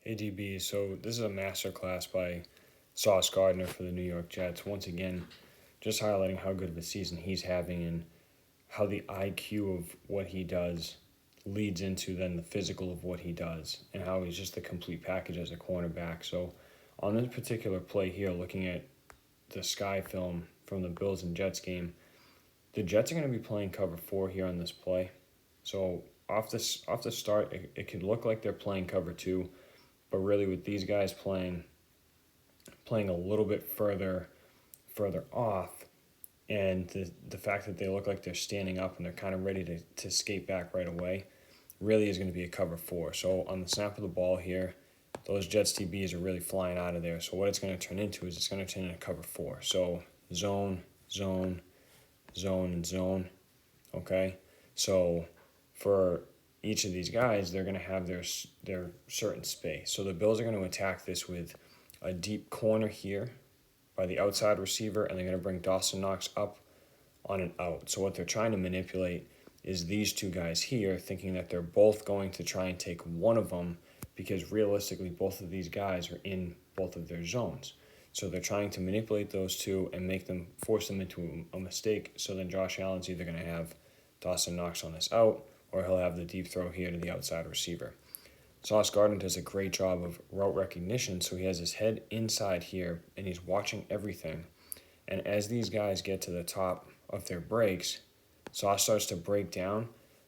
ADB. So this is a masterclass by Sauce Gardner for the New York Jets. Once again, just highlighting how good of a season he's having and how the IQ of what he does leads into then the physical of what he does and how he's just the complete package as a cornerback. So on this particular play here, looking at the sky film from the Bills and Jets game, the Jets are going to be playing cover 4 here on this play. So off the start, it could look like they're playing cover 2, but really with these guys playing a little bit further off, and the fact that they look like they're standing up and they're kind of ready to skate back right away, really is going to be a cover 4. So on the snap of the ball here, those Jets DBs are really flying out of there. So what it's going to turn into is it's going to turn into cover 4. So zone, zone, zone, and zone. Okay, so for each of these guys, they're going to have their certain space. So the Bills are going to attack this with a deep corner here by the outside receiver, and they're going to bring Dawson Knox up on an out. So what they're trying to manipulate is these two guys here, thinking that they're both going to try and take one of them, because realistically both of these guys are in both of their zones. So they're trying to manipulate those two and force them into a mistake. So then Josh Allen's either going to have Dawson Knox on this out, or he'll have the deep throw here to the outside receiver. Sauce Gardner does a great job of route recognition, so he has his head inside here, and he's watching everything. And as these guys get to the top of their breaks, Sauce starts to break down,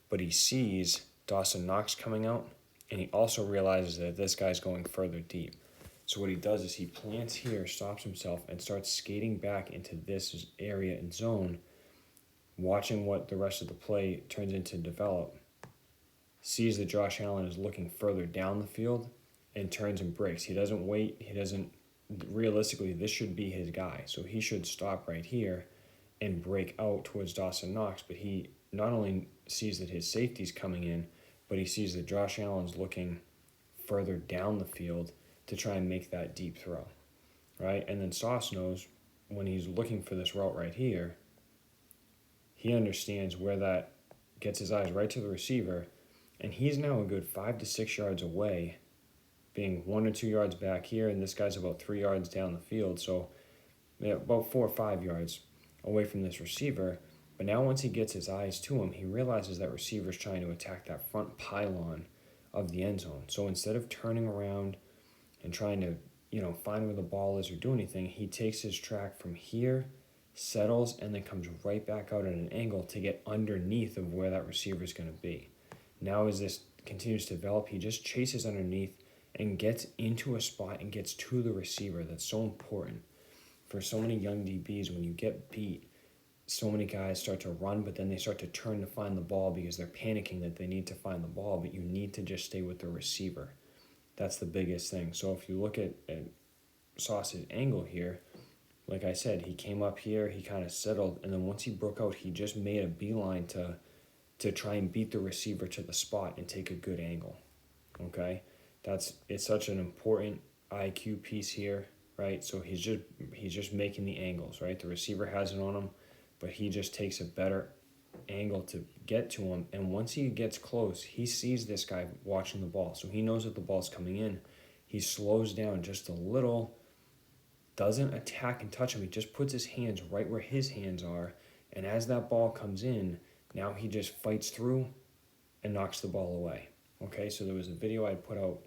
but he sees Dawson Knox coming out, and he also realizes that this guy's going further deep. So what he does is he plants here, stops himself, and starts skating back into this area and zone, watching what the rest of the play turns into develop, sees that Josh Allen is looking further down the field, and turns and breaks. He doesn't wait. Realistically, this should be his guy. So he should stop right here and break out towards Dawson Knox, but he not only sees that his safety's coming in, but he sees that Josh Allen's looking further down the field to try and make that deep throw, right? And then Sauce knows when he's looking for this route right here, he understands where that gets his eyes right to the receiver, and he's now a good 5 to 6 yards away, being 1 or 2 yards back here, and this guy's about 3 yards down the field, so about 4 or 5 yards away from this receiver. But now once he gets his eyes to him, he realizes that receiver's trying to attack that front pylon of the end zone. So instead of turning around and trying to, find where the ball is or do anything, he takes his track from here, settles, and then comes right back out at an angle to get underneath of where that receiver is going to be. Now as this continues to develop, he just chases underneath and gets into a spot and gets to the receiver. That's so important. For so many young DBs, when you get beat, so many guys start to run, but then they start to turn to find the ball because they're panicking that they need to find the ball, but you need to just stay with the receiver. That's the biggest thing. So if you look at Sauce's angle here, like I said, he came up here, he kind of settled, and then once he broke out, he just made a beeline to try and beat the receiver to the spot and take a good angle. Okay? It's such an important IQ piece here, right? So he's just making the angles, right? The receiver has it on him, but he just takes a better angle to get to him. And once he gets close, he sees this guy watching the ball. So he knows that the ball's coming in. He slows down just a little, doesn't attack and touch him. He just puts his hands right where his hands are. And as that ball comes in, now he just fights through and knocks the ball away. Okay, so there was a video I put out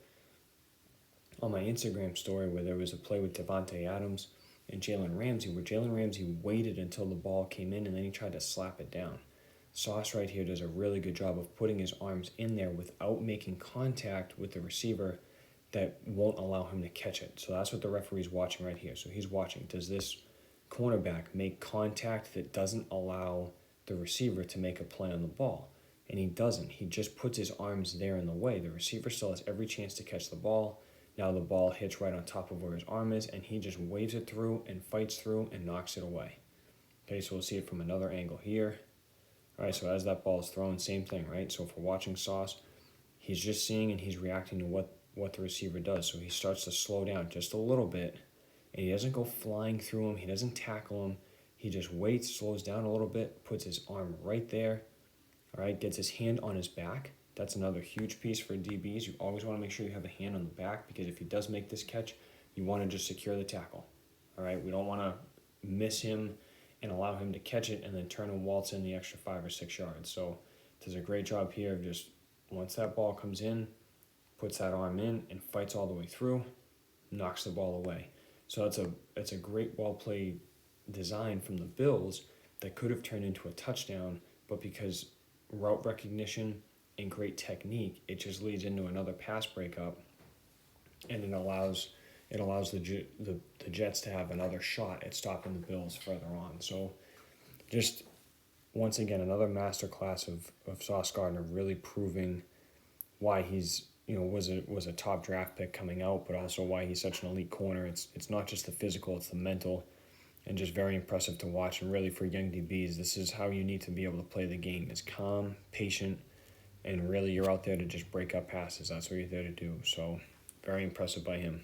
on my Instagram story where there was a play with Devontae Adams and Jalen Ramsey, where Jalen Ramsey waited until the ball came in and then he tried to slap it down. Sauce right here does a really good job of putting his arms in there without making contact with the receiver that won't allow him to catch it. So that's what the referee's watching right here. So he's watching, does this cornerback make contact that doesn't allow the receiver to make a play on the ball? And he doesn't. He just puts his arms there in the way. The receiver still has every chance to catch the ball. Now the ball hits right on top of where his arm is, and he just waves it through and fights through and knocks it away. Okay, so we'll see it from another angle here. All right, so as that ball is thrown, same thing, right? So if we're watching Sauce, he's just seeing and he's reacting to what the receiver does. So he starts to slow down just a little bit, and he doesn't go flying through him. He doesn't tackle him. He just waits, slows down a little bit, puts his arm right there, all right, gets his hand on his back, That's another huge piece for DBs. You always want to make sure you have a hand on the back, because if he does make this catch, you want to just secure the tackle. All right, we don't want to miss him and allow him to catch it and then turn and waltz in the extra 5 or 6 yards. So does a great job here of just, once that ball comes in, puts that arm in and fights all the way through, knocks the ball away. So it's a great well played design from the Bills that could have turned into a touchdown, but because route recognition and great technique, it just leads into another pass breakup, and it allows the Jets to have another shot at stopping the Bills further on. So just once again, another masterclass of Sauce Gardner, really proving why he's was a top draft pick coming out, but also why he's such an elite corner. It's not just the physical, it's the mental, and just very impressive to watch. And really, for young DBs, this is how you need to be able to play the game: is calm, patient, and really you're out there to just break up passes. That's what you're there to do. So very impressive by him.